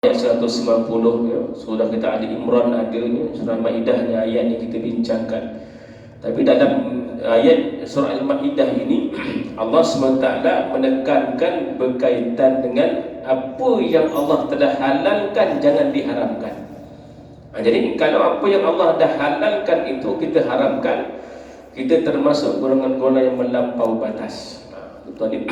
ayat 190 ya. Surah kita Ali Imran adanya, surah Maidah ayat yang kita bincangkan. Tapi dalam ayat surah Al-Maidah ini Allah SWT menekankan berkaitan dengan apa yang Allah telah halalkan jangan diharamkan. Jadi kalau apa yang Allah dah halalkan itu kita haramkan, kita termasuk golongan-golongan yang melampau batas. Tuan-tuan,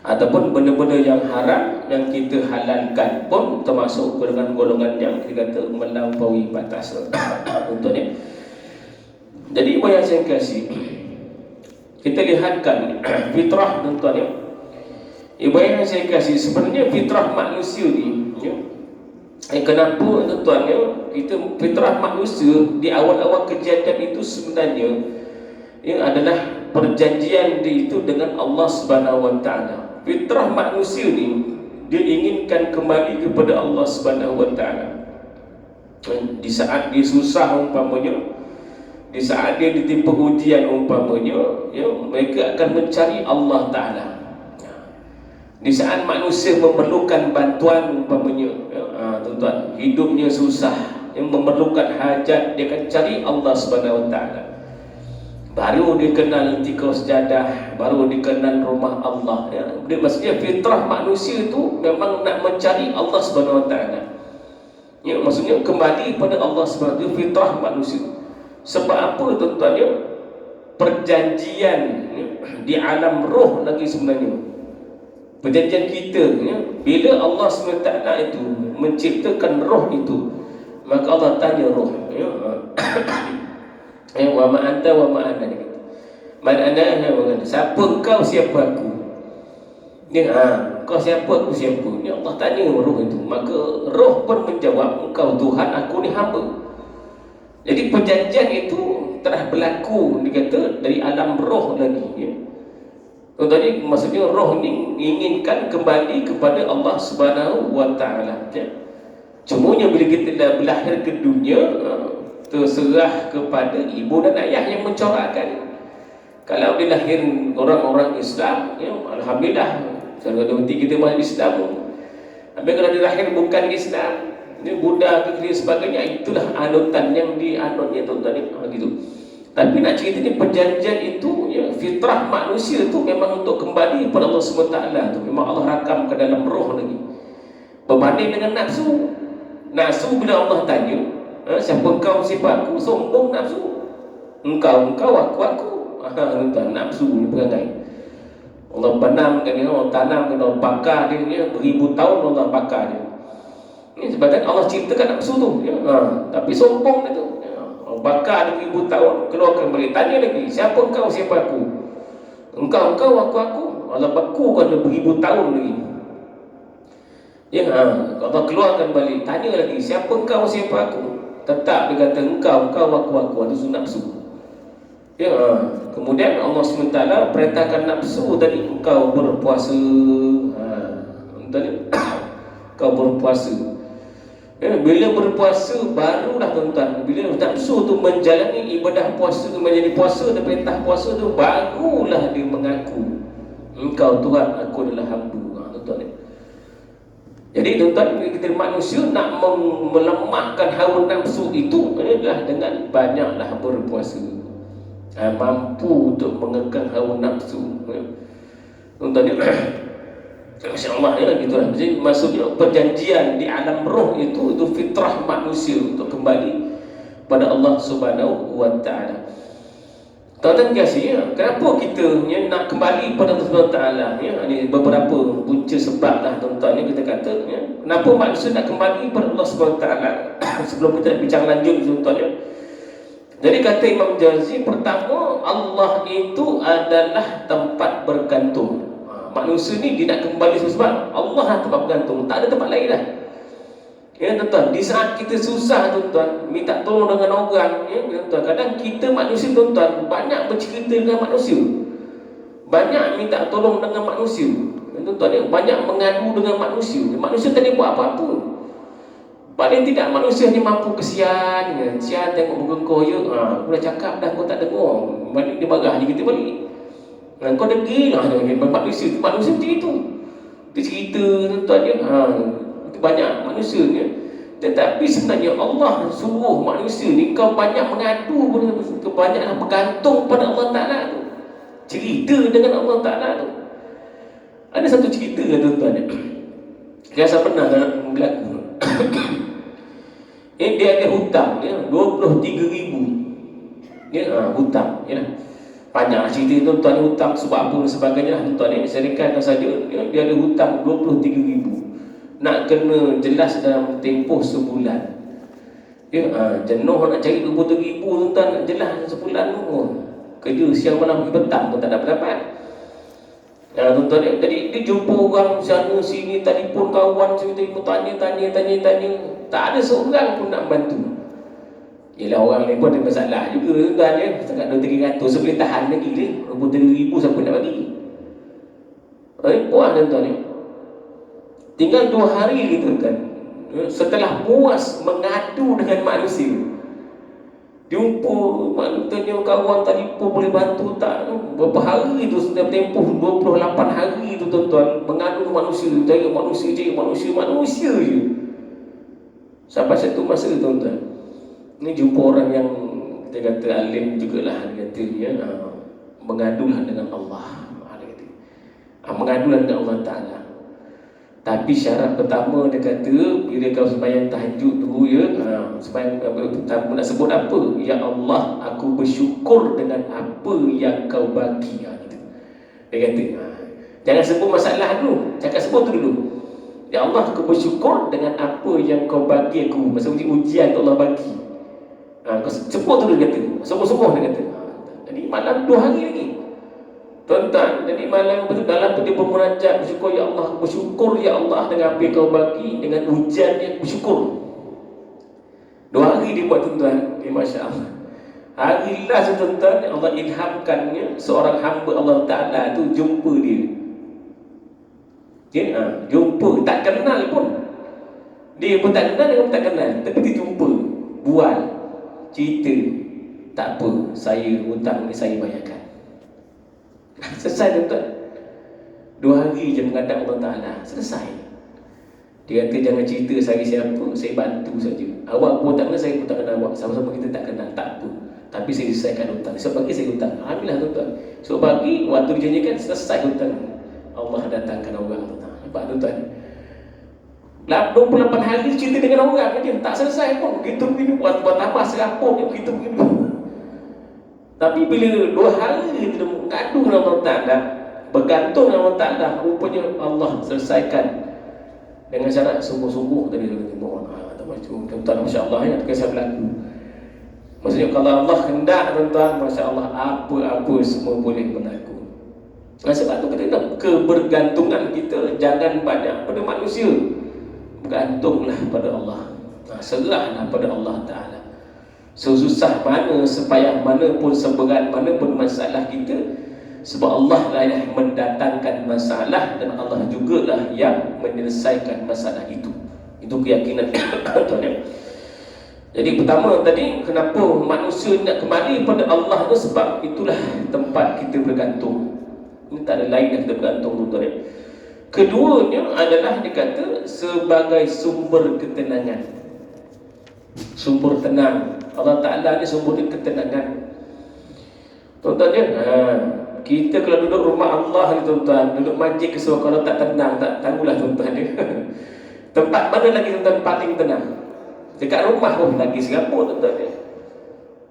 ataupun benda-benda yang haram yang kita halalkan pun termasuk golongan-golongan yang kita kata melampaui batas. Tuan-tuan ya. Jadi apa yang saya kasih, kita lihatkan fitrah tuan-tuan ya. Ibu yang saya kasih sebenarnya fitrah manusia ni ya. Kenapa tuan-tuan ya, kita fitrah manusia di awal-awal kejadian itu sebenarnya ia adalah perjanjian itu dengan Allah Subhanahu Wa Taala. Fitrah manusia ni dia inginkan kembali kepada Allah Subhanahu Wa Taala. Di saat dia susah umpamanya, di saat dia ditimpa ujian umpamanya, ya, mereka akan mencari Allah Taala. Di saat manusia memerlukan bantuan umpamanya, ya, tuan-tuan, hidupnya susah, yang memerlukan hajat, dia akan cari Allah Subhanahu Wa Taala. Baru dikenal tikau sejadah, baru dikenal rumah Allah ya. Dia maksudnya fitrah manusia itu memang nak mencari Allah Subhanahu Wa Taala. Ya, maksudnya kembali pada Allah Subhanahu Wa Taala, fitrah manusia. Sebab apa tuan-tuan ya? Perjanjian ya, di alam roh lagi sebenarnya. Perjanjian kita ya, bila Allah SWT itu menciptakan roh itu, maka Allah tanya roh ya, wa ma anta wa ma ana. Man ana siapa kau, siapa aku? Dia kau siapa, aku siapa? Ya Allah tanya roh itu. Maka roh pun menjawab, engkau Tuhan, aku ni hamba. Jadi perjanjian itu telah berlaku dikata dari alam roh lagi ya. Tadi maksudnya roh ni inginkan kembali kepada Allah Subhanahu Wa Taala ya. Cumanya bila kita dah berlahir ke dunia, terserah kepada ibu dan ayah yang mencorakkan. Kalau dilahir orang-orang Islam ya, alhamdulillah, secara berarti kita masuk Islam. Tapi kalau dilahir bukan Islam, ini Buddha ke sebagainya, itulah anutan yang dianutnya tuan-tuan gitu. Tapi nak cerita ni perjanjian itu ya, fitrah manusia itu memang untuk kembali kepada Allah SWT tu. Memang Allah rakam ke dalam roh lagi. Berbanding dengan nafsu. Nafsu bila Allah tanya, siapa kau, siapa aku, sombong nafsu. Engkau, aku. Nafsu ni perangai. Allah tanam, Allah bakar dia, beribu tahun Allah bakar dia. Ini sebabkan Allah ciptakan nafsu tu ya. Tapi sombong dia tu ya. Allah bakar dia beribu tahun, keluarkan balik, tanya lagi, siapa kau, siapa aku? Engkau, aku. Allah bakukan dia beribu tahun lagi. Ya, Allah keluarkan balik, tanya lagi, siapa kau, siapa aku? Tetap dia kata engkau, aku. Itu nafsu. Ya, kemudian Allah SWT perintahkan nafsu tadi, engkau berpuasa. Kau berpuasa. Ya, bila berpuasa barulah tuan-tuan, bila nafsu tu menjalani ibadah puasa tu, menjadi puasa dan perintah puasa tu, barulah dia mengaku engkau Tuhan, aku adalah hamba. Tuan-tuan. Jadi tuan-tuan, kita manusia nak melemahkan hawa nafsu itu adalah dengan banyaklah berpuasa. Mampu untuk mengekang hawa nafsu. Tuan-tuan, Masya-Allah ya, gitulah. Jadi maksudnya perjanjian di alam roh itu fitrah manusia untuk kembali pada Allah Subhanahu Wa Taala. Tuan-tuan kasih ya, kenapa kita ya, nak kembali pada Allah Subhanahu Wa Taala ya? Ini beberapa punca sebab lah tuan-tuan ya, kita kata ya. Kenapa manusia nak kembali pada Allah Subhanahu Wa Taala? Sebelum kita bincang lanjut tuan-tuan ya. Jadi kata Imam Jauzi, pertama, Allah itu adalah tempat bergantung. Manusia ni dia nak kembali sebab Allah lah tempat bergantung, tak ada tempat lain lah. Ya tuan-tuan, di saat kita susah tuan-tuan, minta tolong dengan orang ya tuan-tuan, kadang kita manusia tuan-tuan banyak bercerita dengan manusia, banyak minta tolong dengan manusia ya, tuan-tuan ya, banyak mengadu dengan manusia. Manusia tak boleh buat apa-apa. Paling tidak manusia ni mampu kesian ya. Sian tengok muka kau ya, aku dah cakap dah kau tak dengar, balik dia marah je kita balik. Kau degil lah dengan manusia macam itu. Dia cerita tuan-tuan ya, banyak manusia ni. Tetapi sebenarnya Allah suruh manusia ni kau banyak mengadu, kau banyaklah bergantung pada Allah Ta'ala tu. Cerita dengan Allah Ta'ala tu. Ada satu cerita tuan-tuan, saya pernah berlaku. Dia ada hutang ya, 23,000 ya, hutang ya. Banyak cerita tuan-tuan, hutang sebab apa dan sebagainya lah tuan-tuan ya. Saya rekatkan saja ya, dia ada hutang 23,000. Nak kena jelas dalam tempoh sebulan ya, jenuh nak cari 23,000 tuan-tuan, nak jelas sebulan tu. Kerja siang malam pergi petang pun tak dapat. Tuan-tuan ya, jadi dia jumpa orang sana sini, telefon kawan sini, tanya. Tak ada seorang pun nak bantu. Yelah, orang ni pun ada masalah juga tuan-tuan ya. Sangat 2-300 boleh tahan lagi ni. 23,000 siapa nak bagi? Puas tuan-tuan ya. Tinggal 2 hari lagi tuan-tuan. Setelah puas mengadu dengan manusia, jumpa tanya kawan telefon boleh bantu tak? Berapa hari tu, setiap tempoh 28 hari tu tuan-tuan, mengadu manusia, cari manusia je. Sampai satu masa tuan-tuan, ni jumpa orang yang kita kata alim jugalah, dia kata ya, mengadulah dengan Allah. Dia kata mengadulah dengan Allah Ta'ala. Tapi syarat pertama dia kata, bila kau sembahyang tahajud dulu ya, sembahyang pertama nak sebut apa? Ya Allah, aku bersyukur dengan apa yang kau bagi. Gitu. Dia kata, jangan sebut masalah dulu, cakap sebut tu dulu. Ya Allah, aku bersyukur dengan apa yang kau bagi aku. Masa ujian Allah bagi. Kau sebut tu dulu, dia kata. Sungguh-sungguh dia kata. Jadi malam 2 hari lagi tuan-tuan, jadi malam dalam tu dia bermunajat, bersyukur ya Allah, bersyukur ya Allah dengan apa yang kau bagi, dengan ujian yang bersyukur. 2 hari dia buat tuan-tuan, Masya Allah. Hari last tuan-tuan, Allah ilhamkannya seorang hamba Allah Ta'ala tu jumpa dia. Jumpa, tak kenal pun. Dia pun tak kenal, dia pun tak kenal. Tapi dia jumpa, bual, cerita. Tak apa, saya hutang ni saya bayarkan. Selesai tuan-tuan. 2 hari je menghadap Allah Ta'ala, selesai. Dia kata jangan cerita saya siapa, saya bantu saja. Awak pun tak kenal, saya pun tak kenal awak. Sama-sama kita tak kenal, tak apa. Tapi saya selesaikan hutang. So pagi saya hutang, alhamdulillah tuan-tuan. So pagi waktu dijanjikan selesai hutang. Allah datangkan orang tuan-tuan. Nampak tuan-tuan, 28 hari cerita dengan orang aja, tak selesai pun. Begitu begini, buat tambah seraput je, begitu begini. Tapi bila 2 hari kita mengadu dengan Allah Ta'ala, bergantung dengan Allah Ta'ala, rupanya Allah selesaikan dengan syarat sungguh-sungguh. Tadi dia kata, tuan-tuan, Masya Allah ya, kisah berlaku. Maksudnya kalau Allah hendak tuan-tuan, Masya Allah, apa-apa semua boleh berlaku. Sebab tu kita nak kebergantungan kita jangan banyak pada manusia, bergantunglah pada Allah. Serahlah pada Allah Ta'ala. Sesusah mana, sepayah mana pun, seberat mana pun masalah kita, sebab Allah lah yang mendatangkan masalah dan Allah jugalah yang menyelesaikan masalah itu. Itu keyakinan tuan ya. Jadi pertama tadi, kenapa manusia nak kembali pada Allah itu, sebab itulah tempat kita bergantung. Ini tak ada lain yang kita bergantung tuan ya. Keduanya adalah dikata sebagai sumber ketenangan, sumber tenang. Allah Ta'ala ni sumber ketenangan tuan-tuan ya. Kita kalau duduk rumah Allah ni tuan-tuan, duduk masjid ke surau, kalau tak tenang, tak tangguhlah tuan-tuan ya. Tempat mana lagi tuan-tuan paling tenang? Dekat rumah pun lagi seraput tuan-tuan ya.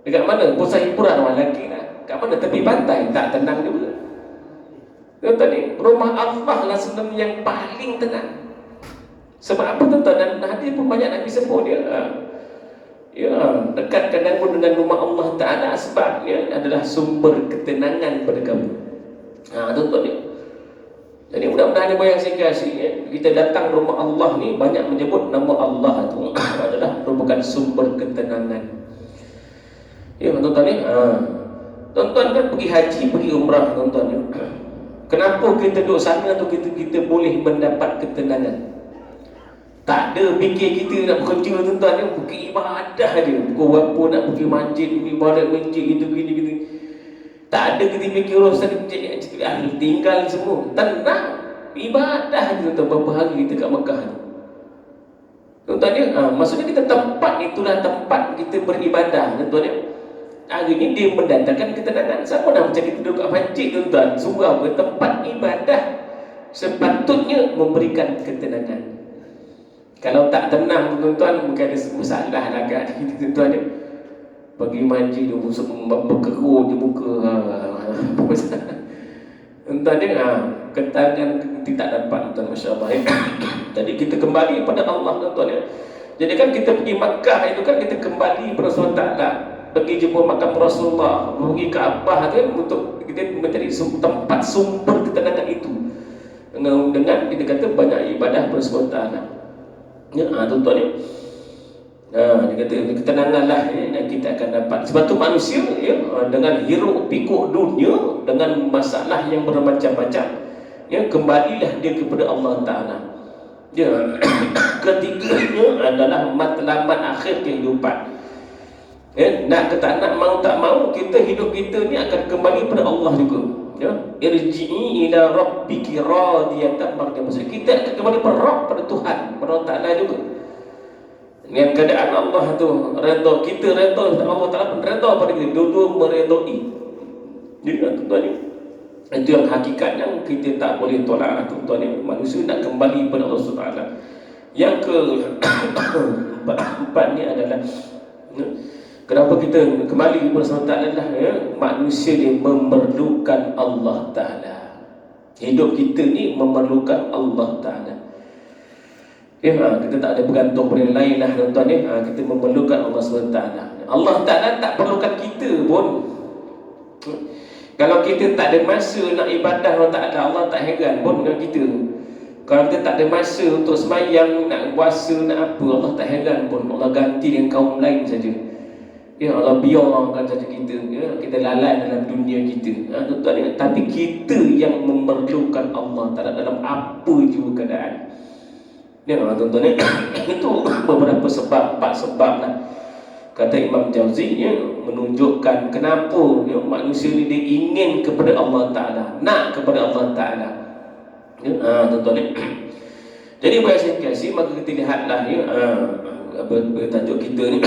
Dekat mana? Pusat hiburan orang lagi lah. Kat mana? Tepi pantai, tak tenang juga tuan-tuan ni. Rumah Allah lah sebenarnya yang paling tenang. Sebab apa tuan-tuan? Dan hadis pun banyak Nabi sebut dia. Ya, dekatkan pun dengan rumah Allah Ta'ala, sebabnya adalah sumber ketenangan pada kamu. Tuan-tuan ya. Jadi mudah-mudahan apa yang saya kasih ya, kita datang rumah Allah ni banyak menyebut nama Allah itu adalah merupakan sumber ketenangan. Ya tuan-tuan ya. Tuan-tuan kan pergi haji, pergi umrah tuan-tuan ya. Kenapa kita duduk sana tu kita boleh mendapat ketenangan? Tak ada fikir kita nak bekerja tuan-tuan ya, pergi ibadah je. Pukul berapa nak pergi masjid, pergi balik masjid, gitu. Tak ada kita fikir urusan tinggal semua. Tenang, ibadah je tuan-tuan. Berapa hari kita kat Mekah ni. Tuan-tuan ya, maksudnya kita tempat itulah tempat kita beribadah, tuan-tuan ya. Hari ini dia mendatangkan ketenangan. Sama dah macam kita duduk kat masjid, tuan-tuan, surau ke tempat ibadah sepatutnya memberikan ketenangan. Kalau tak tenang, tuan-tuan, bukan ada masalah lah kan, tuan-tuan ya. Pergi masjid dia berkerut je muka, tuan-tuan ya, ketenangan tidak dapat, tuan, masya-Allah ya. Jadi kita kembali pada Allah, tuan-tuan ya. Jadi kan kita pergi Makkah itu kan kita kembali pada Allah Ta'ala, pergi jumpa makam Rasulullah, pergi Kaabah kan untuk kita mencari tempat sumber ketenangan itu. Dengan kita kata banyak ibadah pada Allah Ta'ala. Ya, tuan-tuan ya. Dia kata ketenangan lah yang kita akan dapat. Sebab tu manusia ya, dengan hiruk pikuk dunia, dengan masalah yang bermacam-macam, ya, kembalilah dia kepada Allah Ta'ala. Ya, ketiganya adalah matlamat akhir kehidupan. Ya, nak ke tak nak, mau tak mau, kita hidup kita ni akan kembali pada Allah juga. Ya, irji'i ila rabbiki radiyatan mardiyah. Maksudnya kita akan kembali pada Rabb, pada Tuhan, pada Allah Ta'ala juga. Dengan keadaan Allah tu redha, kita redha, Allah Ta'ala pun redha pada kita, dua-dua meredai. Jadi tuan-tuan ni, itu yang hakikat yang kita tak boleh tolak, tuan-tuan ni. Manusia nak kembali pada Allah SWT. Yang keempat ni adalah kenapa kita kembali kepada Allah Ta'ala adalah ya, manusia ni memerlukan Allah Ta'ala. Hidup kita ni memerlukan Allah Ta'ala. Ya, kita tak ada bergantung pada yang lain lah, tuan-tuan ya. Kita memerlukan Allah SWT. Allah Ta'ala tak perlukan kita pun. Kalau kita tak ada masa nak ibadah Allah Ta'ala, Allah tak heran pun dengan kita. Kalau kita tak ada masa untuk sembahyang, nak puasa, nak apa, Allah tak heran pun. Allah ganti dengan kaum lain saja. Ya, Allah biarkan saja kita, ya, kita lalai dalam dunia kita. Tuan-tuan ya, tapi kita yang memerlukan Allah Ta'ala dalam apa juga keadaan. Ya, tuan-tuan ya, itu beberapa sebab, 4 sebab lah. Kata Imam Jauzi ya, menunjukkan kenapa ya, manusia ni dia ingin kepada Allah Ta'ala, nak kepada Allah Ta'ala. Ya, tuan-tuan ya. Jadi bahasa kasih, maka kita lihatlah ya, apa tajuk kita ni.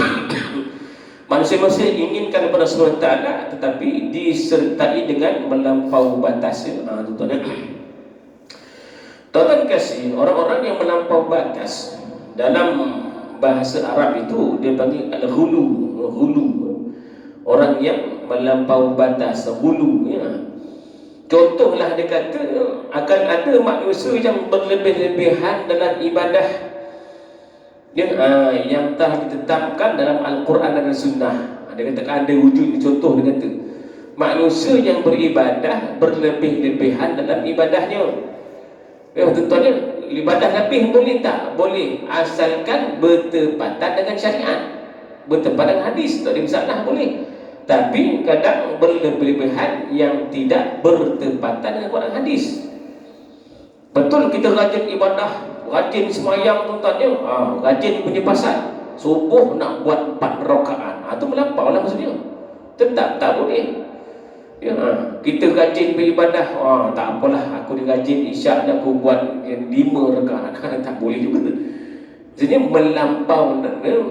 Manusia-manusia inginkan kepada Allah Ta'ala, tetapi disertai dengan melampau batas ya, tuan-tuan ya. Tuan-tuan kasih, orang-orang yang melampau batas dalam bahasa Arab itu dia panggil al-ghulu. Orang yang melampau batas, ghulu ya. Contohlah dia kata akan ada manusia yang berlebih-lebihan dalam ibadah yang telah ditetapkan dalam Al-Quran dan Sunnah. Dia katakan ada wujud, contoh dia kata manusia yang beribadah berlebih-lebihan dalam ibadahnya. Ya, tuan-tuan ya, ibadah lebih boleh tak? Boleh, asalkan bertepatan dengan syariat, bertepatan dengan hadis, tak ada masalah, boleh. Tapi kadang berlebihan yang tidak bertepatan dengan Quran hadis. Betul kita rajin ibadah, rajin semayang, tuan-tuan ya, rajin punya pasal subuh nak buat 4 rakaat, itu melampau lah maksudnya. Tetap tak boleh. Ya, kita rajin beribadah, tak apalah, aku rajin isyak dan aku buat 5 rakaat, tak boleh juga. Jadi melampau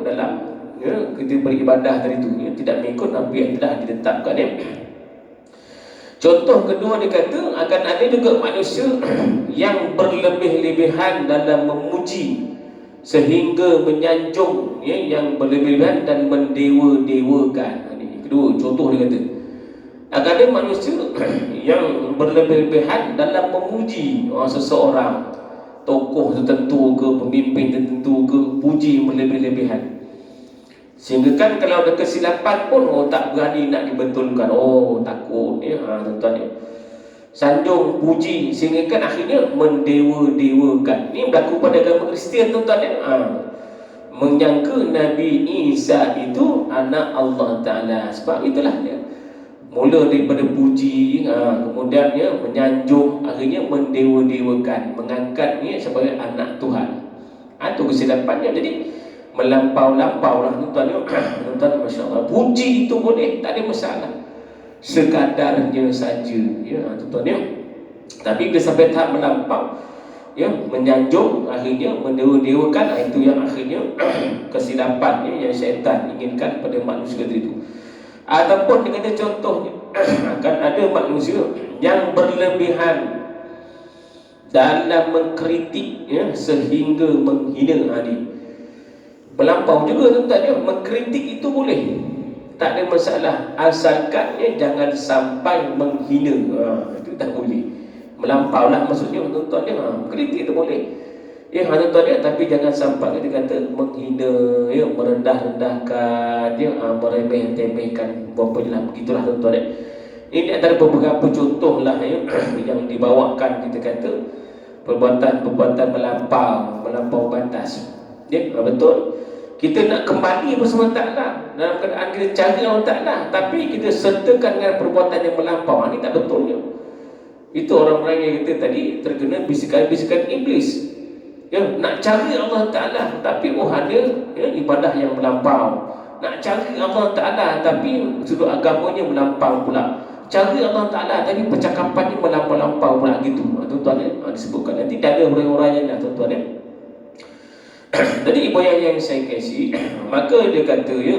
dalam ya, kita beribadah tadi tu ya, tidak mengikut apa yang telah ditetapkan ya. Contoh kedua dia kata akan ada juga manusia yang berlebih-lebihan dalam memuji sehingga menyanjung ya, yang berlebihan dan mendewa-dewakan. Ini kedua contoh dia kata. Akan ada manusia yang berlebih-lebihan dalam memuji seseorang, tokoh tertentu ke, pemimpin tertentu ke, puji berlebih-lebihan. Sehingga kan kalau ada kesilapan pun tak berani nak dibetulkan, takut ya, tuan-tuan ya. Sanjung, puji, sehingga kan akhirnya mendewa-dewakan. Ini berlaku pada agama Kristian, tuan-tuan ya. Menyangka Nabi Isa itu anak Allah Ta'ala. Sebab itulah dia mula daripada puji, kemudian ya, menyanjung, akhirnya mendewa-dewakan, mengangkatnya sebagai anak Tuhan. Itu kesilapannya. Jadi melampau-lampau lah, tuan-tuan. Tuan-tuan, Masya Allah, puji itu boleh, tak ada masalah, sekadarnya saja ya, tuan-tuan ya. Tapi bila sampai tahap melampau, ya, menyanjung, akhirnya mendewa-dewakan. Itu yang akhirnya kesilapan ya, yang syaitan inginkan pada manusia itu. Ataupun dia kata contohnya akan ada manusia yang berlebihan dalam mengkritik ya, sehingga menghina ahli. Melampau juga tuan-tuan dia, mengkritik itu boleh, tak ada masalah, asalkan ya, jangan sampai menghina. Itu tak boleh. Melampau lah maksudnya tuan-tuan dia, kritik itu boleh ya, tuan-tuan dia, tapi jangan sampai dia kata menghina ya, merendah-rendahkan dia, meremeh-temehkan berapa jelas begitulah tuan-tuan dia. Ini antara beberapa contoh lah ya, yang dibawakan, kita kata perbuatan-perbuatan melampau batas ya, betul. Kita nak kembali bersama Ta'ala dalam keadaan kita cari Allah Ta'ala, tapi kita sertakan dengan perbuatan yang melampau. Ini tak betulnya. Itu orang-orang yang kita tadi terkena bisikan-bisikan iblis ya, nak cari Allah Ta'ala tapi ada ya, ibadah yang melampau. Nak cari Allah Ta'ala tapi sudut agamanya melampau pula. Cari Allah Ta'ala tapi percakapannya melampau-lampau pula gitu. Tuan-tuan ya, disebutkan nanti dah ada orang-orang yang tuan-tuan ya. Jadi ibu yang saya kasih, maka dia kata ya,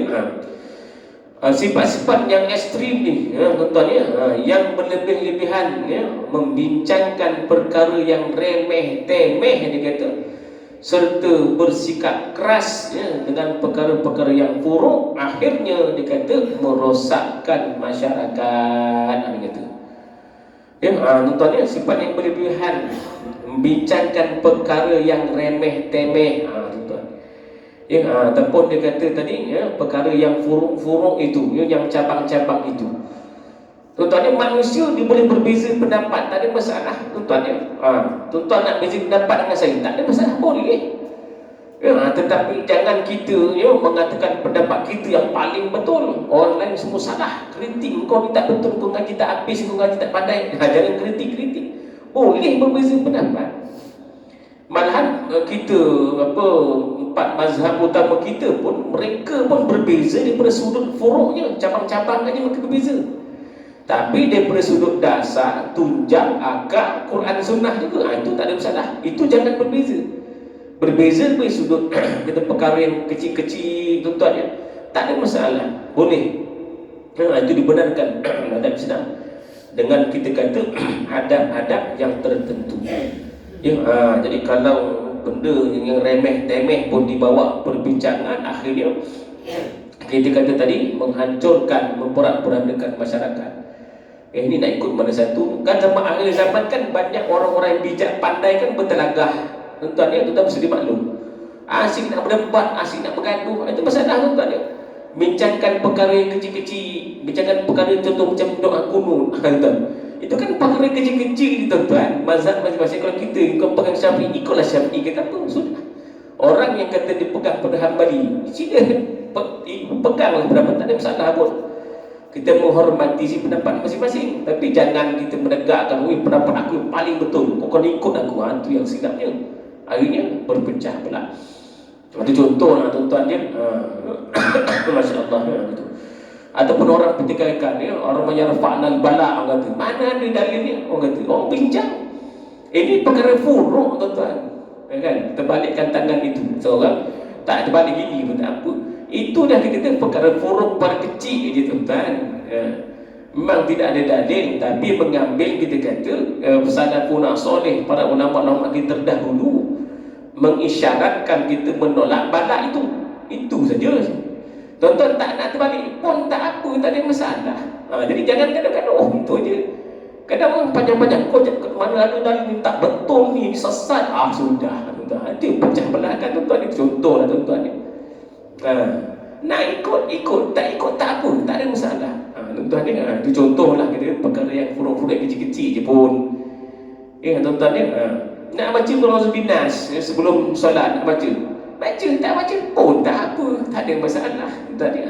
sifat-sifat yang ekstrim ni ya, tuan-tuan ya, yang berlebih-lebihan ya, membincangkan perkara yang remeh-temeh dia kata, serta bersikap keras ya, dengan perkara-perkara yang buruk, akhirnya dia kata merosakkan masyarakat. Dia kata ya, tuan-tuan ya, sifat yang berlebihan membincangkan perkara yang remeh-temeh, tuan-tuan ya, ataupun dia kata tadi ya, perkara yang furuk-furuk itu ya, yang cabang-cabang itu. Tuan-tuan ya, manusia dia boleh berbeza pendapat, tak ada masalah tuan-tuan ya. Tuan-tuan nak beza pendapat dengan saya, tak ada masalah, boleh ya, tetapi jangan kita ya, mengatakan pendapat kita yang paling betul, orang lain semua salah. Kritik kau ni tak betul, kau ngaji tak habis, kau ngaji tak pandai. Jangan kritik-kritik. Boleh berbeza pendapat. Malahan kita empat mazhab utama kita pun, mereka pun berbeza daripada sudut furuknya, cabang-cabangnya mereka berbeza. Tapi daripada sudut dasar, tunjang, akar, Quran Sunnah juga, itu tak ada masalah. Itu jangan berbeza. Berbeza dari sudut kita perkara yang kecil-kecil tuan-tuan ya, tak ada masalah, boleh. Itu dibenarkan dalam Islam. Dengan kita kata adab-adab yang tertentu ya, jadi kalau benda yang remeh-temeh pun dibawa perbincangan, akhirnya kita kata tadi menghancurkan, memporak-porandakan masyarakat. Ini nak ikut mana satu kan? Zaman akhir zaman kan banyak orang-orang yang bijak pandai kan bertelagah tuan-tuan ya, tuan-tuan mesti dimaklum. Asyik nak berdebat, asyik nak bergaduh, itu masalah tuan-tuan ya. Bincangkan perkara yang kecil-kecil, bincangkan perkara contoh macam doa kunut, itu kan perkara kecil-kecil tuan-tuan. Mazhab masing-masing, kalau kita kau pegang Syafi'i, ikutlah Syafi'i, kata apa sudah. Orang yang kata dipegang pada Hanbali, sila peganglah pendapat, tak ada masalah pun. Kita menghormati si pendapat masing-masing, tapi jangan kita menegakkan pendapat aku yang paling betul, kau kena ikut aku. Itu yang silapnya, akhirnya berpecah pula. Itu contoh lah tuan-tuan ya. Masya Allah ya, gitu. Ataupun orang pertikaikan ya, orang menyarfa'nal bala, orang kata mana ada dalilnya, orang kata orang bincang. Ini perkara furuk tuan-tuan ya kan, terbalikkan tangan itu seorang tak terbalik gini pun tak apa. Itu dah kita kata perkara furuk pada kecil je tuan-tuan ya. Memang tidak ada dalil, tapi mengambil kita kata salafun soleh, para ulama-ulama kita terdahulu mengisyaratkan kita menolak balak itu saja. Tuan-tuan tak nak terbalik pun tak apa, tak ada masalah. Jadi jangan kadang-kadang itu aja. Kadang orang panjang-panjang, kau mana ada dalil tak betul ni, sesat. Sudah tuan-tuan, dia pecah belahkan tuan-tuan. Itu contoh lah tuan-tuan ni. Nak ikut, tak ikut tak apa, tak ada masalah. Tuan-tuan ni, itu contoh lah kita perkara yang furuk-furuk kecil-kecil je pun. Tuan-tuan ni, nak baca Qur'an binas sebelum solat, nak baca, tak baca pun tak apa, tak ada masalah.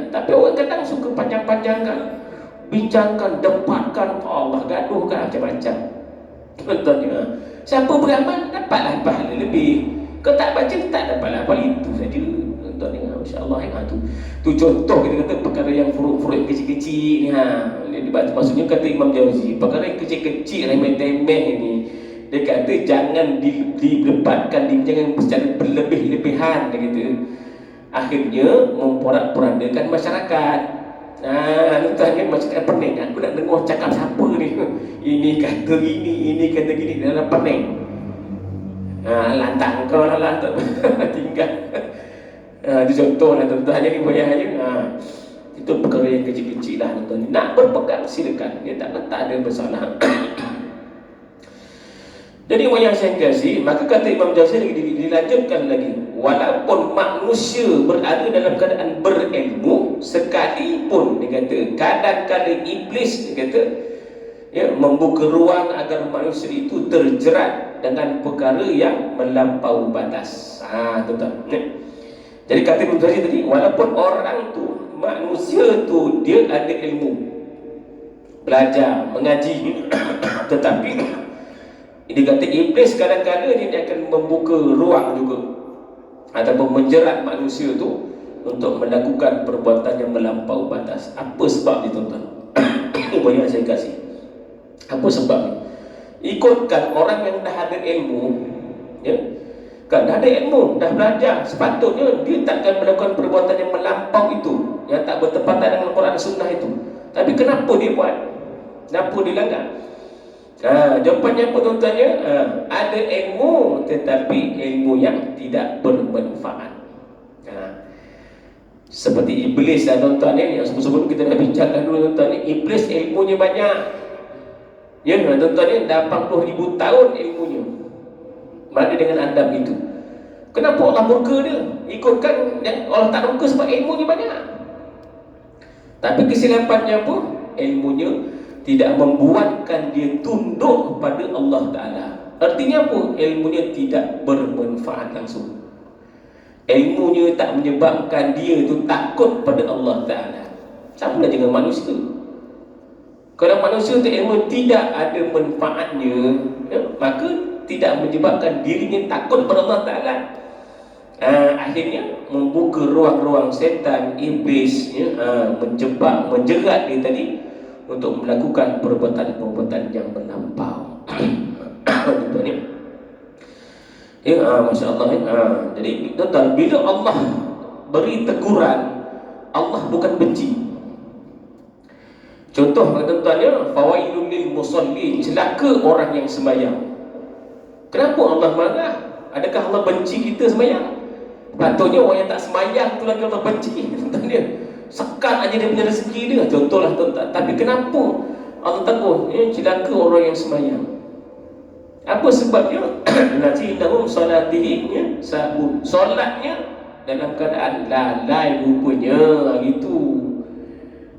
Tapi orang kadang suka panjang-panjangkan, bincangkan, debatkan, Allah gaduhkan macam-macam. Tuan-tuan ni, siapa beramal dapatlah pahala lebih, kau tak baca tak dapatlah pahala, itu saja. Tuan-tuan ni, masya-Allah tu contoh kita kata perkara yang furuk-furuk yang kecil-kecil ni maksudnya kata Imam Jauzi, perkara yang kecil-kecil remeh-temeh ni, Dia kata jangan dilebatkan, jangan secara berlebih-lebihan, dia kata. Akhirnya memporak-porandakan masyarakat. Tuan-tuan, masyarakat pening. Aku nak dengar cakap siapa ni. Ini kata ini kata gini, dalam pening. Lantang kau lah tinggal. Itu contoh lah tuan-tuan. Jadi bayangnya itu perkara yang kecil-kecil lah tuan-tuan. Nak berpegang silakan, dia tak ada masalah. Jadi yang saya kasih, maka kata Imam Jauzi dilanjutkan lagi, walaupun manusia berada dalam keadaan berilmu sekalipun, dia kata kadang-kala iblis, dia kata membuka ruang agar manusia itu terjerat dengan perkara yang melampau batas. Tuan-tuan. Jadi kata Imam Jauzi tadi, walaupun orang tu, manusia tu dia ada ilmu, belajar, mengaji, tetapi dia kata iblis kadang-kadang dia akan membuka ruang juga ataupun menjerat manusia tu untuk melakukan perbuatan yang melampau batas. Apa sebab dia tuan-tuan? Banyak saya kasih. Apa sebab ni? Ikutkan orang yang dah ada ilmu, kan dah ada ilmu, dah belajar, sepatutnya dia takkan melakukan perbuatan yang melampau itu, yang tak bertepatan dengan Al-Quran dan Sunnah itu. Tapi kenapa dia buat? Kenapa dia langgar? Jawapannya apa tuan-tuannya? Ada ilmu tetapi ilmu yang tidak bermanfaat. Seperti iblis lah tuan-tuan, yang sebelum kita dah bincangkan dulu tuan-tuan, iblis ilmunya banyak. Tuan-tuan, dah 80,000 tahun ilmunya. Mana dengan Adam itu? Kenapa Allah murka dia? Ikutkan yang Allah tak murka sebab ilmunya banyak. Tapi kesilapannya apa? Ilmunya tidak membuatkan dia tunduk kepada Allah Ta'ala. Artinya apa? Ilmunya tidak bermanfaat langsung. Ilmunya tak menyebabkan dia itu takut pada Allah Ta'ala. Sama lah dengan manusia. Kalau manusia itu ilmu tidak ada manfaatnya, maka tidak menyebabkan dirinya takut pada Allah Ta'ala. Akhirnya membuka ruang-ruang setan, iblis, menjebak, menjerat dia tadi untuk melakukan perbuatan-perbuatan yang melampau. Tuan-tuan, Masya Allah. Jadi tuan-tuan, bila Allah beri teguran, Allah bukan benci. Contoh tuan-tuan, fawailul lil musallin, celaka orang yang sembahyang. Kenapa Allah marah? Adakah Allah benci kita sembahyang? Patutnya orang yang tak sembahyang tu lagi Allah benci. Tuan-tuan, sekat aja dia punya rezeki dia. Contohlah tuan-tuan. Tapi kenapa Allah tegur? Celaka orang yang sembahyang. Apa sebabnya? Nanti dahum salatihim sahun. Solatnya dalam keadaan lalai rupanya, gitu.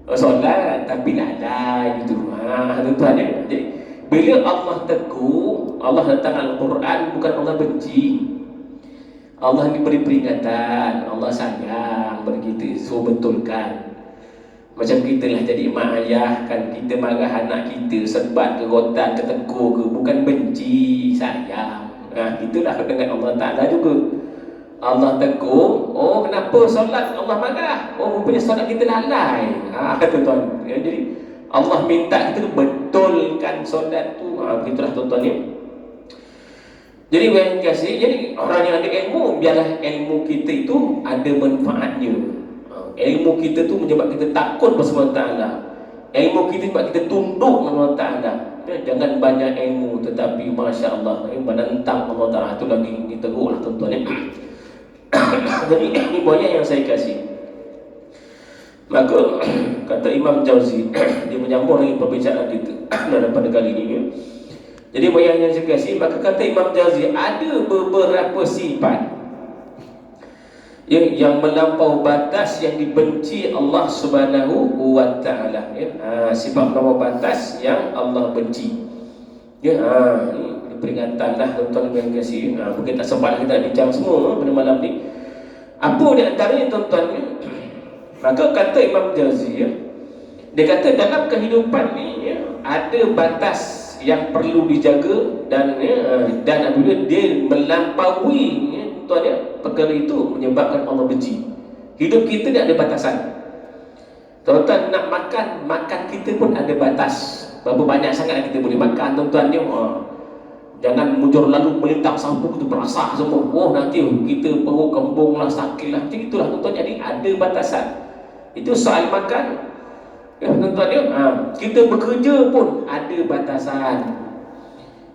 Solat tapi lalai, gitu. Tuan-tuan, jadi bila Allah tegur, Allah datang Al-Quran, bukan Allah benci. Allah ni beri peringatan, Allah sayang pada kita, suruh betulkan. Macam kita lah jadi mak ayah, kan kita marah anak kita, sebat ke, rotan ke, tegur ke, bukan benci, sayang. Itulah dengan Allah Ta'ala juga. Allah tegur, oh kenapa solat Allah marah? Oh rupanya solat kita lalai. Tuan-tuan, jadi Allah minta kita betulkan solat tu. Begitulah tuan-tuan ni. Jadi yang kasih, jadi orang yang ada ilmu, biarlah ilmu kita itu ada manfaatnya. Ilmu kita tu menyebabkan kita takut kepada Allah Ta'ala. Ilmu kita sebab kita tunduk kepada Allah Ta'ala. Jangan banyak ilmu tetapi Masya Allah menentang Allah Ta'ala, itu lagi ditegur lah tuan-tuan. Jadi ini banyak yang saya kasih. Maka kata Imam Jauzi, dia menyambung lagi perbicaraan kita pada kali ini. Jadi banyak yang saya kasih. Maka kata Imam Jauzi, ada beberapa sifat yang melampau batas yang dibenci Allah Subhanahu wa Ta'ala. Sifat melampau batas yang Allah benci. Ini peringatan lah tuan-tuan yang kasih. Mungkin tak sempat kita bincang semua pada malam ni. Apa di antaranya tuan-tuan? Maka kata Imam Jauzi, dia kata dalam kehidupan ni ada batas yang perlu dijaga, dan apabila dia melampaui perkara itu menyebabkan Allah benci. Hidup kita tidak ada batasan. Tuan-tuan, nak makan kita pun ada batas. Berapa banyak sangat kita boleh makan tuan-tuan ni. Jangan mujur lalu melintang sampuk itu berasah semua. Oh nanti kita perut kembung lah, sakit lah. Macam itulah tuan-tuan. Jadi ada batasan. Itu soal makan. Ya tuan-tuan ya. Kita bekerja pun ada batasan.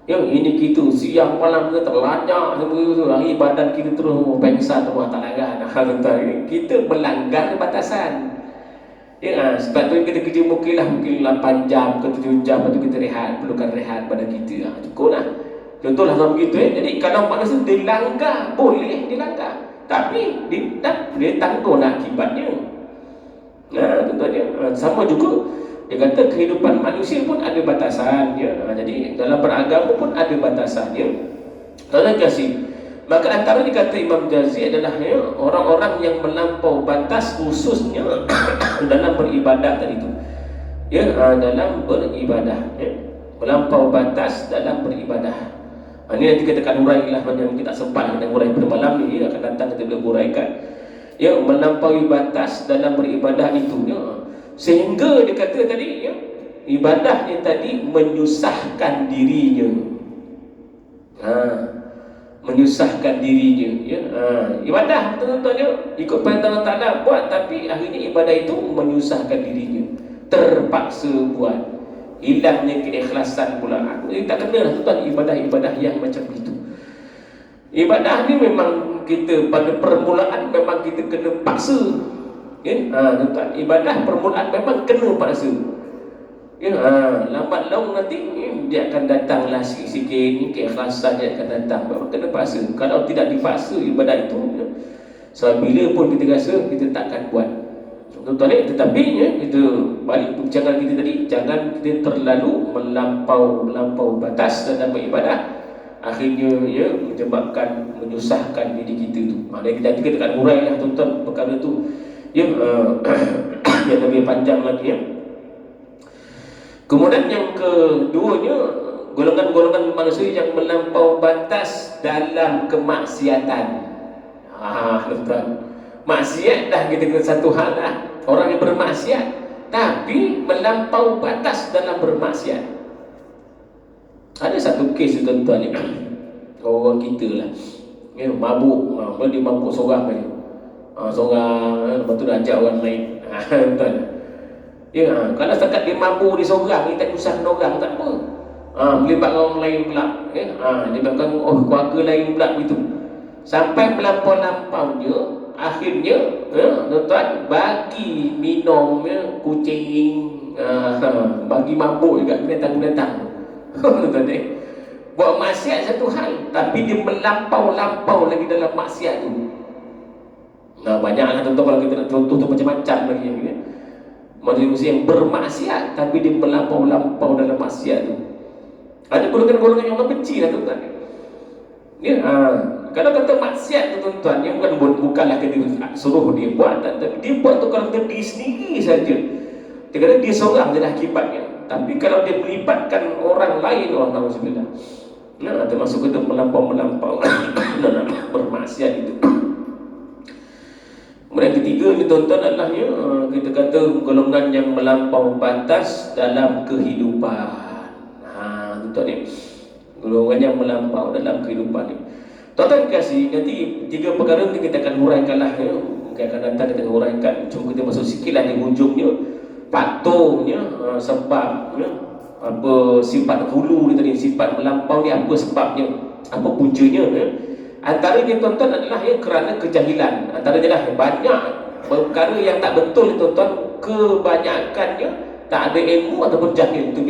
Yang ini kita siang malam kita terlanjak semua itu. Hari badan kita terus pengsan semua tak larat. Tuan-tuan, kita melanggar batasan. Ya, sebab tu kita kerja mungkin 8 jam ke 7 jam, lepas tu kita rehat, perlukan rehat pada kita. Cukup lah. Contohlah sama begitu. Jadi kalau manusia dilanggar, boleh dilanggar, tapi dia tangguhlah akibatnya. Nah, tuan-tuan, sama juga dia kata kehidupan manusia pun ada batasan ya. Jadi dalam beragama pun ada batasan ya. Tuan-tuan kasih. Maka antara dikata Imam Jazi adalah ya, orang-orang yang melampau batas khususnya dalam beribadah tadi itu. Ya, dalam beribadah ya. Melampau batas dalam beribadah. Ini nanti kita akan uraikan lah, macam kita sempat dengan urai pada malam ni ya, akan datang kita boleh uraikan. Ya, melampaui batas dalam beribadah itu ya. Sehingga dia kata tadi ya, ibadahnya tadi menyusahkan dirinya. Menyusahkan dirinya ya. Ibadah tuan-tuan ya, ikut perintah Allah Ta'ala buat, tapi akhirnya ibadah itu menyusahkan dirinya, terpaksa buat, hilangnya keikhlasan pula. Tak kena lah tuan-tuan ibadah-ibadah yang macam itu. Ibadah ni memang kita pada permulaan memang kita kena paksa ya. Tuan-tuan, ibadah permulaan memang kena paksa ya. Lambat laun nanti dia akan datanglah sikit-sikit ni, keikhlasan dia akan datang. Memang kena paksa. Kalau tidak dipaksa ibadah itu ya, so bila pun kita rasa kita takkan buat. Tuan-tuan, tetapi ya, kita balik perbincangan kita tadi, jangan kita terlalu melampau batas dalam beribadah, akhirnya ya menyebabkan menyusahkan diri kita tu. Dan kita akan urailah tuan-tuan perkara tu ya, yang lebih panjang lagi ya. Kemudian yang keduanya, golongan-golongan manusia yang melampau batas dalam kemaksiatan. Tuan, maksiat dah kita kena satu hal lah. Orang yang bermaksiat tapi melampau batas dalam bermaksiat. Ada satu kes tuan-tuan ni, orang kita lah ya, mabuk, dia mabuk seorang ni. Seorang, lepas tu dia ajak orang lain. Tuan, ya, kalau setakat dia mabuk dia seorang, dia tak usah orang, tak apa. Melibatkan orang lain pula ya. Dia bahkan keluarga lain pula begitu. Sampai melampau-lampaunya, akhirnya tuan-tuan bagi minum ya, kucing, bagi mabuk juga binatang-binatang. Tuan-tuan, buat maksiat satu hal, tapi dia melampau-lampau lagi dalam maksiat tu. Banyaklah tuan-tuan, kalau kita nak contoh tu macam-macam lagi ya. Manusia yang bermaksiat tapi dia melampau-lampau dalam maksiat tu. Ada golongan-golongan yang Allah benci lah tuan-tuan ya. Kalau kata maksiat tu tuan-tuan, yang bukanlah kita suruh dia buat, tapi dia buat tu kalau kita diri sendiri saja. Dia kata dia seorang je lah akibatnya. Tapi kalau dia melibatkan orang lain, orang Alhamdulillah, termasuk kita melampau-melampau dalam bermaksiat itu. Kemudian ketiga ni tuan-tuan adalah ya, kita kata golongan yang melampau batas dalam kehidupan. Tuan-tuan ni, golongan yang melampau dalam kehidupan ni. Tuan-tuan kasih, nanti tiga perkara ni kita akan huraikanlah ya. Mungkin akan datang kita akan huraikan. Cuma kita masuk sikitlah di hujungnya, patungnya, sebab ya, apa sifat hulu ni tadi, sifat melampau ni apa sebabnya, apa puncanya ya. Antaranya tuan-tuan adalah ya, kerana kejahilan. Antaranya lah banyak perkara yang tak betul tuan-tuan, kebanyakannya tak ada ilmu ataupun jahil, itu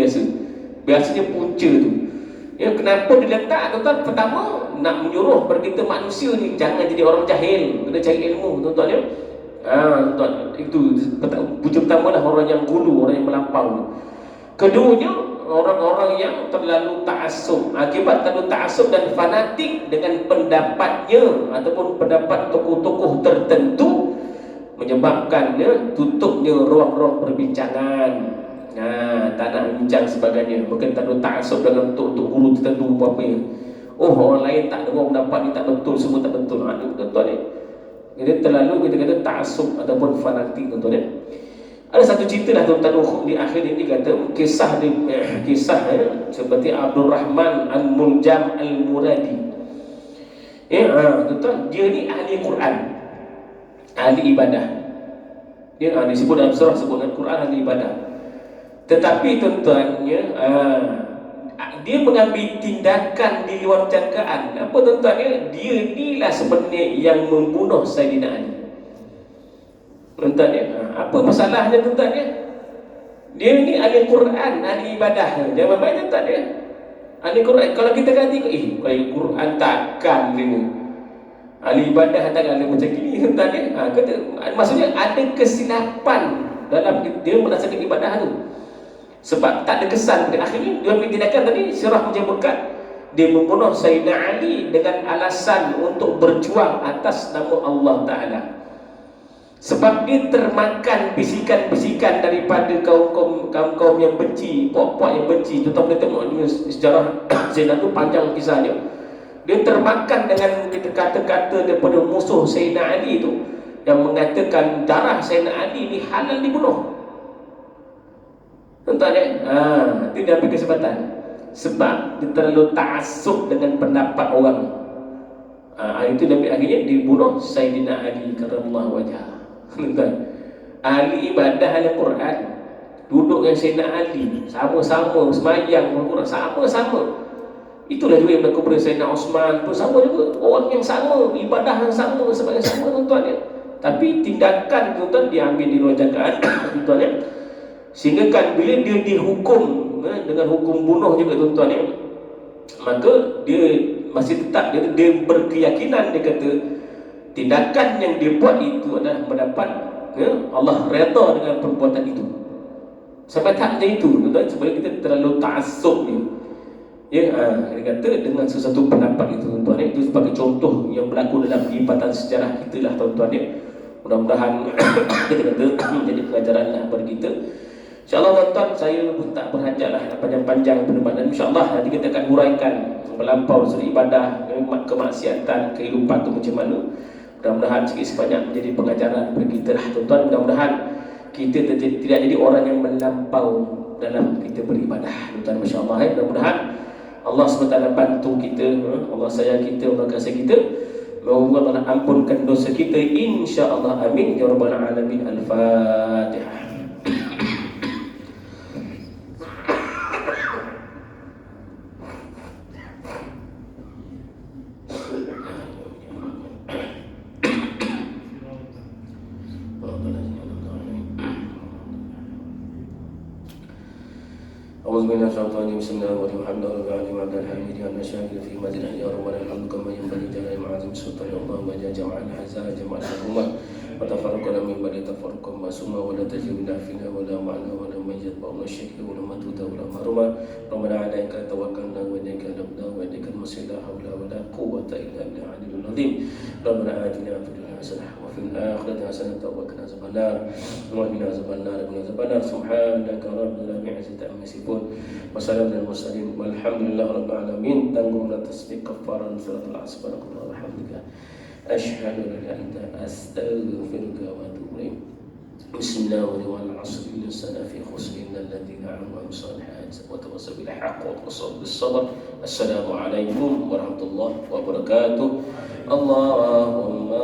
biasanya punca tu ya. Kenapa diletak tuan-tuan? Pertama, nak menyuruh pada kita manusia ni jangan jadi orang jahil, kena cari ilmu tuan-tuan ya. Tuan, itu punca pertama lah, orang yang gulu, orang yang melampau. Keduanya, orang-orang yang terlalu ta'assub. Akibat terlalu ta'assub dan fanatik dengan pendapatnya ataupun pendapat tokoh-tokoh tertentu, menyebabkannya tutupnya ruang-ruang perbincangan. Tak nak bincang sebagainya. Mungkin terlalu ta'assub dengan untuk guru tertentu apa ya. Orang lain tak dengar pendapat ni tak betul, semua tak betul. Tuan-tuan ni, jadi terlalu kita kata ta'assub ataupun fanatik tuan-tuan. Ada satu cerita lah tuan-tuan di akhir ini kata kisah seperti Abdul Rahman Al-Muljam Al-Muradi. Tuan-tuan, dia ni ahli Quran, ahli ibadah. Dia disebut dalam surah sebutkan Quran ahli ibadah. Tetapi tuan-tuannya dia mengambil tindakan di luar jangkaan. Apa tuan-tuannya? Dia inilah sebenarnya yang membunuh Sayyidina Ali. Tuan-tuan ya, apa masalahnya tuan-tuan ya? Dia ni ahli Quran, ahli ibadah. Jangan main tuan-tuan ya. Ahli Quran, kalau kita kata ahli Quran takkan dia. Ahli ibadah takkan dia macam gini tuan-tuan ya. Maksudnya ada kesilapan dalam dia melaksanakan ibadah tu. Sebab tak ada kesan. Akhirnya dia ambil tindakan tadi, surah menyebutkan dia membunuh Sayyidina Ali dengan alasan untuk berjuang atas nama Allah Ta'ala. Sebab dia termakan bisikan-bisikan daripada kaum-kaum yang benci, puak-puak yang benci. Tuan-tuan boleh tengok ni sejarah Zainal tu panjang kisahnya. Dia termakan dengan kata-kata daripada musuh Sayyidina Ali tu yang mengatakan darah Sayyidina Ali ni halal dibunuh. Tuan-tuan ya, dia dah ambil kesempatan. Sebab dia terlalu ta'assub dengan pendapat orang. Itu akhirnya dibunuh Sayyidina Ali karramallahu wajhah. Tuan-tuan, ahli ibadah ahli Quran, duduk dengan Sayyidina Ali, sama-sama semayang Al-Quran, sama-sama. Itulah juga yang berlaku pada Sayyidina Osman pun sama juga, orang yang sama, ibadah yang sama, sebagai sama tuan-tuan ya. Tapi tindakan tuan-tuan diambil di luar jangkaan tuan-tuan ya. Sehingga kan bila dia dihukum dengan hukum bunuh juga tuan-tuan ya, maka dia masih tetap dia berkeyakinan, dia kata tindakan yang dia buat itu adalah mendapat Allah redha dengan perbuatan itu. Sampai tak macam itu tuan-tuan, sebab kita terlalu ta'assub dia kata dengan sesuatu pendapat itu tuan-tuan ya. Itu sebagai contoh yang berlaku dalam peribatan sejarah kita lah tuan-tuan ya. Mudah-mudahan kita kata menjadi pelajaran lah bagi kita. InsyaAllah tuan-tuan, saya pun tak berhajat lah panjang-panjang perdebatan. InsyaAllah nanti kita akan huraikan melampau suri ibadah, kemaksiatan, kehidupan tu macam mana. Mudah-mudahan sikit sebanyak menjadi pengajaran bagi kita lah tuan-tuan. Mudah-mudahan kita tidak jadi orang yang melampau dalam kita beribadah tuan-tuan. Masya Allah ya. Mudah-mudahan Allah SWT bantu kita, Allah sayang kita, Allah kasih kita. Moga Allah ampunkan dosa kita, insya-Allah, amin ya rabbal alamin. Al-Fatihah. أعوذ بالله من الشيطان الرجيم بسم الله الرحمن الرحيم الحمد لله رب العالمين الحميد لله الشاكر في مدينة يا ربنا الحمد كما ينبغي جلال معظم سلطان الله وجل جمع الحزان جمع الحكومة وتفرقنا من بعد تفرقا معصوما ولا تجدنا فينا ولا معنا ولا من يتبعنا الشرك ولا مدود ولا محروما ربنا عليك توكلنا وإليك نبدا وإليك المصير لا حول ولا قوة إلا بالله العلي العظيم ربنا آتنا في الدنيا حسنة وفي الآخرة حسنة وقنا عذاب النار وقنا عذاب النار وقنا عذاب النار سبحانك ربنا بعزة عما يصفون وسلام على المرسلين والحمد لله رب العالمين. Tanggung tasbih kafaran surat al-asr alhamdulillah asyhadu an la ilaha illa anta astaghfiruka wa atubu ilaik. Bismillahirrahmanirrahim. Al-'asr insana fi khusr illa alladhina amanu salihat wa tawassaw bil haqq wa tawassaw bis sabr. Assalamu alaikum warahmatullahi wabarakatuh. Allahumma